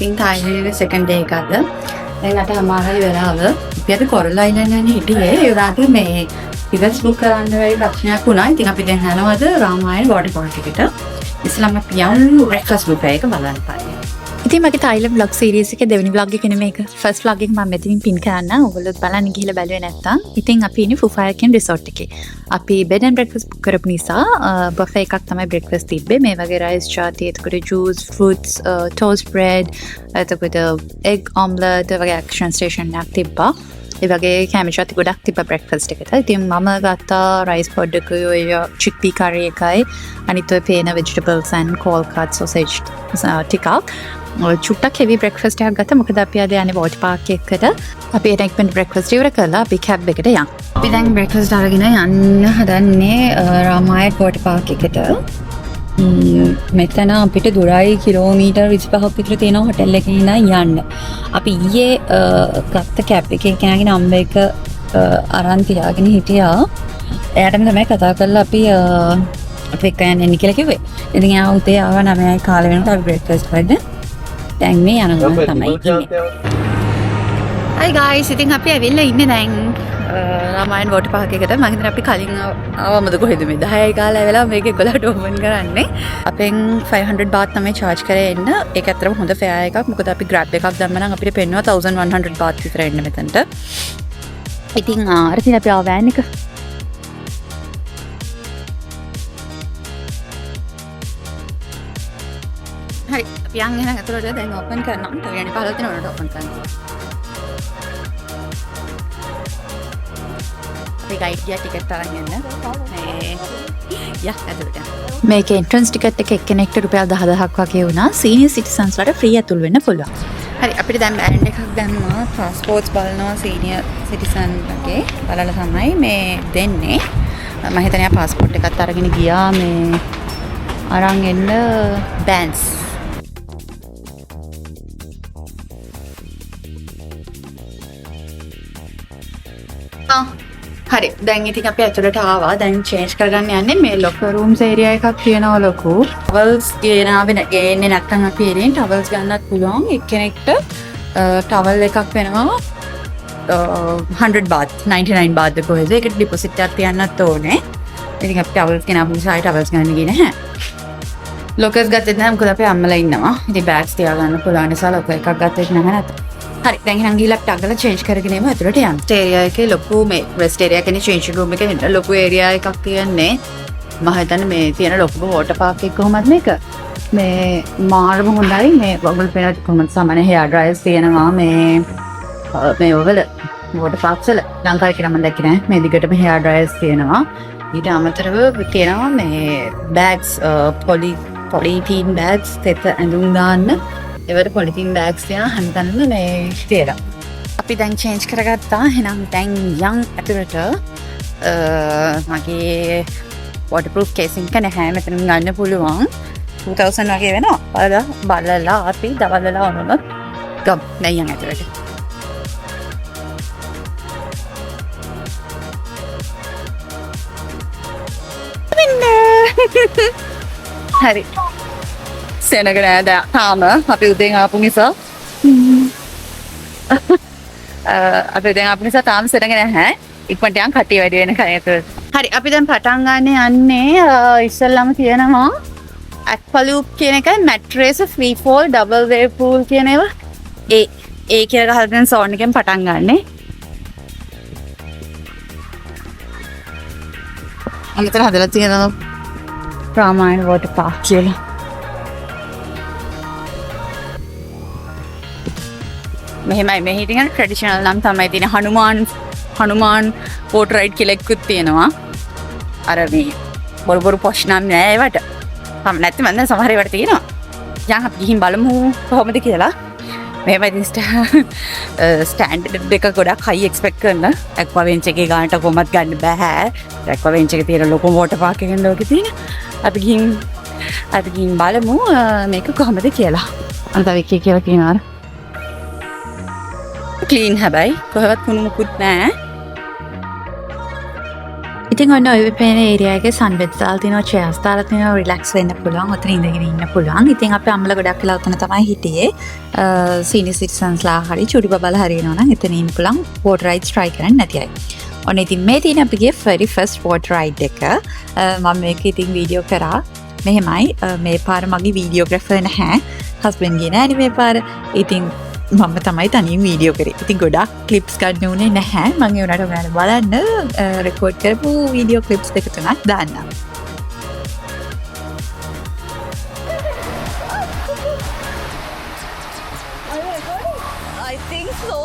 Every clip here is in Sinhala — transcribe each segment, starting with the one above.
ඉතින් තායිලන්තේ සෙකන්ඩ් ඩේ එක අද. දැන් අට අමාරුයි වෙලාව. අපි අද කොරල් අයිලන්ඩ් යන හිටියේ. ඒ උදාට මේ ටිකට්ස් බුක් කරන්න වෙයි ප්‍රශ්නයක් වුණා. ඉතින් අපි දැන් යනවාද රාමායන වෝටර් පාර්ක් එකට. ඉස්ලාම අපි යමු බ්‍රෙක්ෆාස්ට් බුෆේ එක බලන්න පායි. ඉතින් මගේ තායිලන්ඩ් vlog series එකේ දෙවෙනි vlog එක නෙමෙයි මේක. first vlog එක මම මෙතනින් pin කරන්න. ඔයගොල්ලෝ බලන්න ගිහලා බැලුවේ නැත්තම්. ඉතින් අපි ඉන්නේ Phuphaya කියන resort එකේ. අපි bed and breakfast book කරපු නිසා buffet එකක් තමයි breakfast තිබ්බේ. මේ වගේ rice chati, එතකොට juice, fruits, toast bread, එතකොට egg omelette වගේ action station එකක් තිබ්බා. ඒ වගේ කැමි chati ගොඩක් තිබ්බා breakfast එකට. ඉතින් මම ගත්තා rice pod එක, ඔය chickpea curry එකයි, අනිත් ඔය පේන vegetables and cold cut sausage ටිකක්. චුට්ටක් හෙවි බ්‍රෙක්ෆාස්ට් එකක් ගත්තා. මොකද අපි අද යන්නේ වෝටර් පාර්ක් එකකට. අපි එතන ඉක්මනට බ්‍රෙක්ෆාස්ට් ඉවර කරලා අපි කැබ් එකට යමු. අපි දැන් බ්‍රෙක්ෆාස්ට් අරගෙන යන්න හදන්නේ රාමායන වෝටර් පාර්ක් එකට. මෙතන අපිට දුරයි කිලෝමීටර් 25ක් විතර තියෙන හොටෙල් එකේ ඉඳන් යන්න. අපි ඊයේ ගත්ත කැබ් එකේ කෙනාගේ නම්බර් එක අරන් තියාගෙන හිටියා. එයාටම තමයි කතා කරලා අපි එක්ක යන්නේ කියලා කිව්වේ. ඉතින් එයා උදේ ආව 9යි කාලේ වෙනකොට අපි බ්‍රෙක්ෆාස්ට් කරන්න දැන් මේ යනවා තමයි ඉන්නේ. Hi guys, ඉතින් අපි ඇවිල්ලා ඉන්නේ දැන් රාමායන වෝටර් පාර්ක් එකට. මම හිතන්නේ අපි කලින් ආවමද කොහෙද මේ 10යි කාලේ ඇවිල්ලා මේක 11ට ඕපන් කරන්නේ. අපෙන් 500 baht තමයි charge කරේ එන්න. ඒක ඇත්තටම හොඳ fare එකක්. මොකද අපි grab එකක් දැම්ම නම් අපිට පෙන්නවා 1100 baht විතර එන්න මෙතනට. ඉතින් අර තියෙන අපි ආව වෑන් එක හරි අපි යන් එහෙනම් අතලට දැන් ඕපන් කරනවා. තව යන්නේ 15 දිනකට ඕපන් කරනවා. අපි ගයිඩ් ගියා ටිකට් අරන් යන්න. අතලට. මේකේ entrance ticket එක එක්කෙනෙක්ට රුපියල් 10000ක් වගේ වුණා. senior citizens ලට free ඇතුල් වෙන්න පුළුවන්. හරි අපිට දැන් බෑන්ඩ් එකක් දැම්මා. passports බලනවා senior citizen ලගේ. බලලා තමයි මේ දෙන්නේ. මම හිතන්නේ passport එකත් අරගෙන ගියා මේ අරන් එන්න bands. හරි දැන් ඉතින් අපි ඇතුළට ආවා. දැන් චේන්ජ් කරගන්න යන්නේ. මේ locker rooms area එකක් තියෙනවා ලොකු. towels ගේන්නේ නැත්නම් අපි එරෙන් towels ගන්නත් පුළුවන්. එක්කෙනෙක්ට towel එකක් වෙනවා 100 baht 99 baht කොහෙද. ඒකට deposit එකක් තියන්නත් ඕනේ. ඉතින් අපි towels ගෙනාපු නිසා towels ගන්න ගියේ නැහැ. lockers ගත්තේ නැහැ මොකද අපේ අම්මලා ඉන්නවා. ඉතින් bags තියාගන්න පුළුවන් නිසා locker එකක් ගත්තේ නැහැ නැත්නම්. හරි දැන් එහෙනම් ගිහලා අපිට අගල චේන්ජ් කරගෙන එමු ඇතුළට යන්න. ඒරියා එකේ ලොකු මේ රෙස්ට් ඒරියා කියන්නේ චේන්ජින් රූම් එකේ නෙන්න ලොකු ඒරියා එකක් තියෙන්නේ. මම හිතන්නේ මේ තියෙන ලොකුම වෝටර් පාර්ක් එක කොහොමද මේක? මේ මාර්ම හොඳයි. මේ ඔයගොල්ලෝ පේන කොහොමද සාමාන්‍ය හෙයාර් ඩ්‍රයර්ස් තියෙනවා මේ ඔයගොල්ල වෝටර් පාර්ක්ස් වල ලංකාවේ කියලා මම දැක්කේ නෑ. මේ දිගටම හෙයාර් ඩ්‍රයර්ස් තියෙනවා. ඊට අමතරව තියෙනවා මේ බෑග්ස් පොලිතීන් බෑග්ස් තෙත ඇඳුම් දාන්න. ඒවට පොලිතින් බෑග්ස් තියන හැමතැනම මේ තියෙනවා. අපි දැන් චේන්ජ් කරගත්තා. එහෙනම් දැන් යන් ඇතුළට මගේ waterproof casing එක නැහැ. මෙතන ගන්න පුළුවන් 2000 වගේ වෙනවා. බලලා අපි දවල්ලා වුණොත් ගම් දැන් යන් ඇතුළට. හරි සෙනග නෑ තාම අපි උදෙන් ආපු නිසා තාම සෙනග නැහැ. ඉක්මනට යන් කට්ටිය වැඩි වෙන කණේට. හරි අපි දැන් පටන් ගන්න යන්නේ ඉස්සෙල්ලාම තියෙනවා Aqualoop කියන එකයි mattress free fall double wave pool කියන ඒවා. ඒ කියලා ගහලා දැන් සෝන් එකෙන් පටන් ගන්නෙ. අනිතර හදලා තියෙනවා රාමායන වෝටර් පාර්ක් කියලා. මෙහෙමයි මේ හිටින් ට්‍රැඩිෂනල් නම් තමයි තියෙන හනුමාන් බෝට් රයිඩ් කියලා එකකුත් තියෙනවා. අර මේ බොරු පොෂ් නම් නෑ ඒවට. නැත්නම් මම දැන් සමහර ඒවට තියෙනවා. යන් අපි ගිහින් බලමු කොහොමද කියලා. මෙහෙමයි ඉතින් ස්ටෑන්ඩඩ් එක ගොඩක් හයි එක්ස්පෙක්ට් කරන. ඇක්වා වෙන්ච් එකේ ගානට කොහොමත් ගන්න බෑ. ඇක්වා වෙන්ච් එකේ තියෙන ලොකු වෝටර් පාර්ක් එකෙන් ලෝකේ තියෙන. අපි ගිහින් බලමු මේක කොහොමද කියලා. අර තව එකේ කියලා කියනවා. क्लीन है भाई कोहवत कुनु मुकुट ना ඉතින් ඉතින් ඔන්න ඔය පේන ඒරියා එකේ සන්බෙඩ්ස් දාලා තියෙනවා, චෙයර්ස් දාලා තියෙනවා, රිලැක්ස් වෙන්න පුළුවන්, ඔතන ඉඳගෙන ඉන්න පුළුවන්. ඉතින් අපි අම්මලා ගොඩක් වෙලා ඔතන තමයි හිටියේ. සීනියර් සිටිසන්ස්ලා හරි චුටි බබාලා හරි එනවා නම් එතන ඉන්න පුළුවන්, වෝටර් රයිඩ්ස් try කරන්න නැති අය. ඔන්න ඉතින් මේ තියෙන අපගේ very first water ride එක. මම මේක ඉතින් වීඩියෝ කරා. මෙහෙමයි මේ පාර මගේ වීඩියෝග්‍රැෆර් නැහැ. හස්බන්ඩ් ගේ නෑනේ මේ පාර. ඉතින් මම තමයි තනියෙන් වීඩියෝ කරේ. ඉතින් ගොඩක් ක්ලිප්ස් ගන්න උනේ නැහැ. මම ඒ උනාට ඔයාලා බලන්න රෙකෝඩ් කරපු වීඩියෝ ක්ලිප්ස් දෙක තුනක් දාන්නම්. I think so.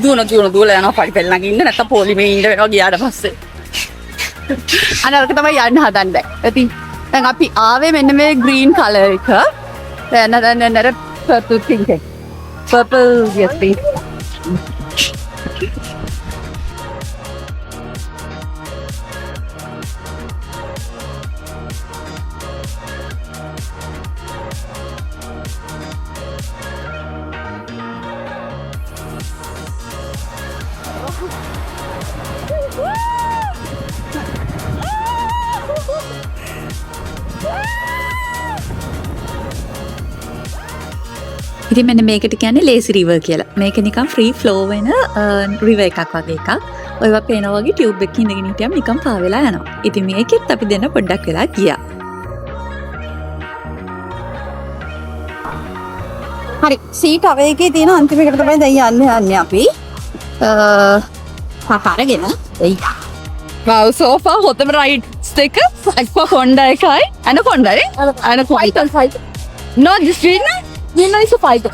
දුවලා යනවා පඩි පෙල්ලන් ඉන්න නැත්නම් පොලිමේ ඉන්න වෙනවා ගියාට පස්සේ. අනරක තමයි යන්න හදන්නේ. ඉතින් දැන් අපි ආවේ මෙන්න මේ green color එක. දැන් අර purple pink එක. Purple yes pink. ඉතින් මෙන්න මේකට කියන්නේ ලේසි රිවර් කියලා. මේක නිකන් ෆ්‍රී ෆ්ලෝ වෙන රිවර් එකක් වගේ එකක්. ඔයවා පේනවා වගේ ටියුබ් එකක ඉඳගෙන හිටියම නිකන් පා වෙලා යනවා. ඉතින් මේකෙත් අපි දෙන්න පොඩ්ඩක් වෙලා ගියා. හරි සීට් අවේ එකේ තියෙන අන්තිම එකට තමයි දැන් යන්නේ අපි. පාරගෙන එයි. wow so far හොතම රයිඩ්ස් දෙක එක්වා කොණ්ඩා එකයි ඇනකොණ්ඩානේ ඇනකොණ්ඩා no this green one is a fight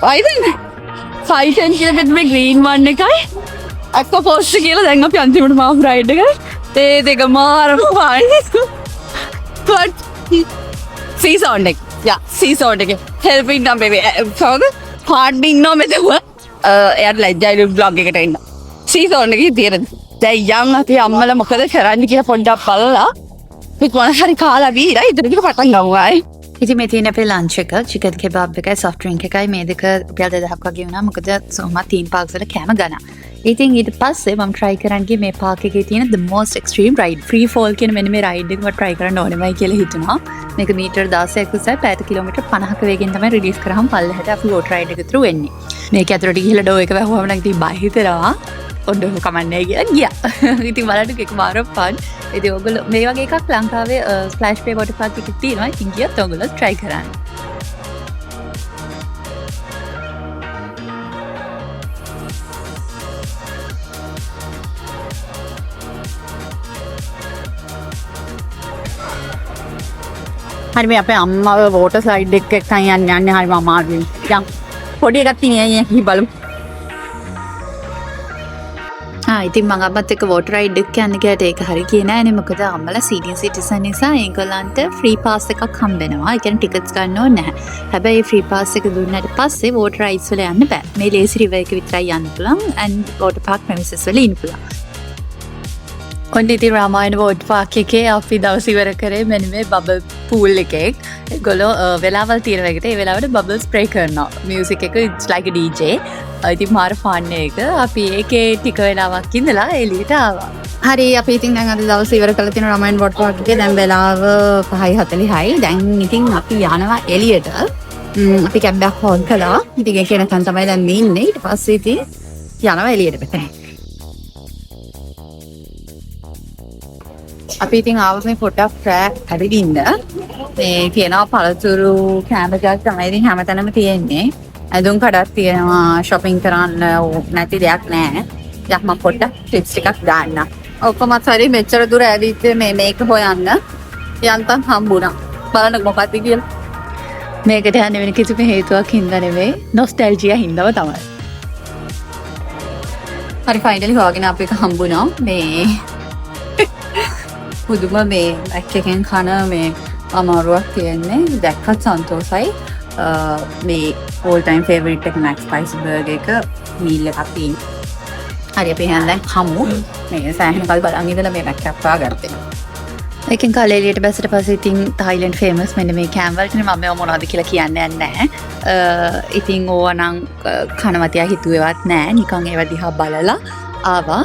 and මේ green one එකයි එක්වා පෝස්ට් කියලා දැන් අපි අන්තිමට මාව රයිඩ් එක ඒ දෙක මාරම පාන්නේ but see sound එක yeah see sound එක helping them baby sound harding no මෙතන එයාට ලැජ්ජයි vlog එකට එන්න see sound එකේ තියෙන දැන් යම් අපි අම්මලා මොකද කරන්නේ කියලා පොඩ්ඩක් බලලා පිටවන හරි කාලා බීලා ඉදිරියට පටන් ගමුයි. ඉතින් මේ තියෙන අපේ ලන්ච් එක චිකන් කෙබාබ් එකයි සොෆ්ට් ඩ්‍රින්ක් එකයි මේ දෙක රුපියල් 2000ක් වගේ වුණා. මොකද සෝමා තීම් පාර්ක්ස් වල කැම ගන්න. ඉතින් ඊට පස්සේ මම try කරන් ගියේ මේ පාර්ක් එකේ තියෙන the most extreme ride free fall කියන මෙන්න මේ රයිඩ් එක මම try කරන්න ඕනෙමයි කියලා හිතුණා. මේක මීටර් 16ක් උසයි පැයට කිලෝමීටර් 50ක වේගෙන් තමයි රිලීස් කරාම පල්ලෙහාට අපි වෝටර් රයිඩ් එක through වෙන්නේ. මේක ඇතුළට ගිහලා ඩෝ එක වැහුවම නම් ඉතින් බය හිතෙනවා. ඔන්න කමන්නේ කියලා ගියා. ඉතින් බලන්න එක මාර ෆන්. ඉතින් ඔයගොල්ලෝ මේ වගේ එකක් ලංකාවේ ස්ප්ලෑෂ් පේ වෝටර් පාර්ක් එකක් තියෙනවා. ඉතින් ගියත් ඔයගොල්ලෝ try කරන්න. හරි මේ අපේ අම්මාව වෝටර් ස්ලයිඩ් එකක් යන්නේ හරිම අමාරුයි. යම් පොඩි එකක් තියෙනවා බලමු. ඉතින් මම අම්මත් එක්ක වෝටර් රයිඩ් එක යන්න ගියට ඒක හරි කියේ නෑනේ. මොකද අම්මලා සීනියර් සිටිසන් නිසා ඒගොල්ලන්ට ෆ්‍රී පාස් එකක් හම්බෙනවා. ඒ කියන්නේ ටිකට්ස් ගන්න ඕනේ නැහැ. හැබැයි ෆ්‍රී පාස් එක දුන්නාට පස්සේ වෝටර් රයිඩ්ස් වල යන්න බෑ. මේ ලේසි රිවර් එක විතරයි යන්න පුළුවන් and වෝටර් පාර්ක් ප්‍රෙමිසස් වල ඉන්න පුළුවන්. ඔන්න ඉතින් රාමායන වෝටර් පාර්ක් එකේ අපි දවස් ඉවර කරේ මෙන්න මේ බබල් පූල් එකේ. ඒගොල්ලෝ වෙලාවල් තියෙන එකට ඒ වෙලාවට බබල් ස්ප්‍රේ කරනවා. මියුසික් එක it's like a DJ. ඉතින් මාර ෆන් එක. අපි ඒකේ ටික වෙලාවක් ඉඳලා එළියට ආවා. හරි අපි ඉතින් දැන් අද දවස් ඉවර කරලා තියෙන රාමායන වෝටර් පාර්ක් එකේ දැන් වෙලාව 5:40යි. දැන් ඉතින් අපි යනවා එළියට. අපි කැබ් එකක් හොල් කළා. ඉතින් ඒක නැතන් තමයි දැන් මේ ඉන්නේ. ඊට පස්සේ ඉතින් යනවා එළියට මෙතන. අපි ඉතින් ආව මේ පොඩක් ට්‍රැක් ඇවිදින්න. මේ කියනවා පළතුරු කැමරක් තමයි ඉතින් හැමතැනම තියෙන්නේ. ඇඳුම් කඩක් තියෙනවා, shopping කරන්න නැති දෙයක් නැහැ. යක් මම පොඩ්ඩක් ටිප්ස් ටිකක් දාන්න. ඔක්කොම හරි මෙච්චර දුර ඇවිත් මේක හොයන්න යන්තම් හම්බුණා. බලන්න මොකක්ද කියලා. මේකට යන්නේ වෙන කිසිම හේතුවක් හින්දා නෙවෙයි, නොස්ටැල්ජියා හින්දාම තමයි. හරි ෆයිනලි හොයාගෙන අපි එක හම්බුණා. මේ පුදුම මේ බැක් එකෙන් කන මේ අමාරුවක් තියෙන්නේ. දැක්කත් සන්තෝසයි. මේ all time favorite එක Mac Spicy burger එක meal එකක් තියෙනවා. හරි අපි එහෙනම් දැන් හමු. මේ සෑහෙන කල් බලන් ඉඳලා මේ Mac එකක් පාගත්තේ. ඒකෙන් කාලේලියට බැසට පස්සේ ඉතින් තායිලන්ඩ් ෆේමස් මෙන්න මේ කෑම්වලටනේ මම මේව මොනවද කියලා කියන්න යන්නේ නැහැ. ඉතින් ඕවා නම් කනවතියා හිතුවේවත් නැහැ. නිකන් ඒව දිහා බලලා ආවා.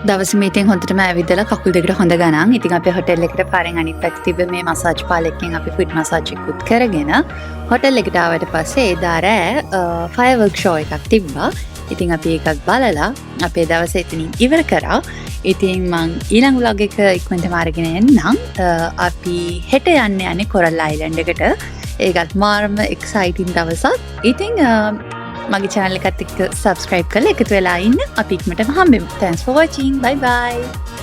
දවසම ඉතින් හොඳටම ඇවිදලා කකුල් දෙකට හොඳ ගණන්. ඉතින් අපි හොටෙල් එකට පාරෙන් අනිත් පැත්තේ තිබ්බ මේ මසාජ් පාලෙක්ගෙන් අපි ෆුට් මසාජ් එකකුත් කරගෙන හොටෙල් එකට ආවට පස්සේ එදා රෑ ෆයර්වර්ක් ෂෝ එකක් තිබ්බා. ඉතින් අපි ඒකත් බලලා අපේ දවස එතනින් ඉවර කරා. ඉතින් මං ඊළඟ vlog එක ඉක්මනටම අරගෙන එන්නම්. අපි හෙට යන්නේ කොරල් අයිලන්ඩ් එකට. ඒකත් මාරම එක්සයිටින් දවසක්. ඉතින් මගේ channel එකත් එක්ක subscribe කරලා එකතු වෙලා ඉන්න. අපි ඉක්මනටම හම්බෙමු. Thanks for watching. Bye bye.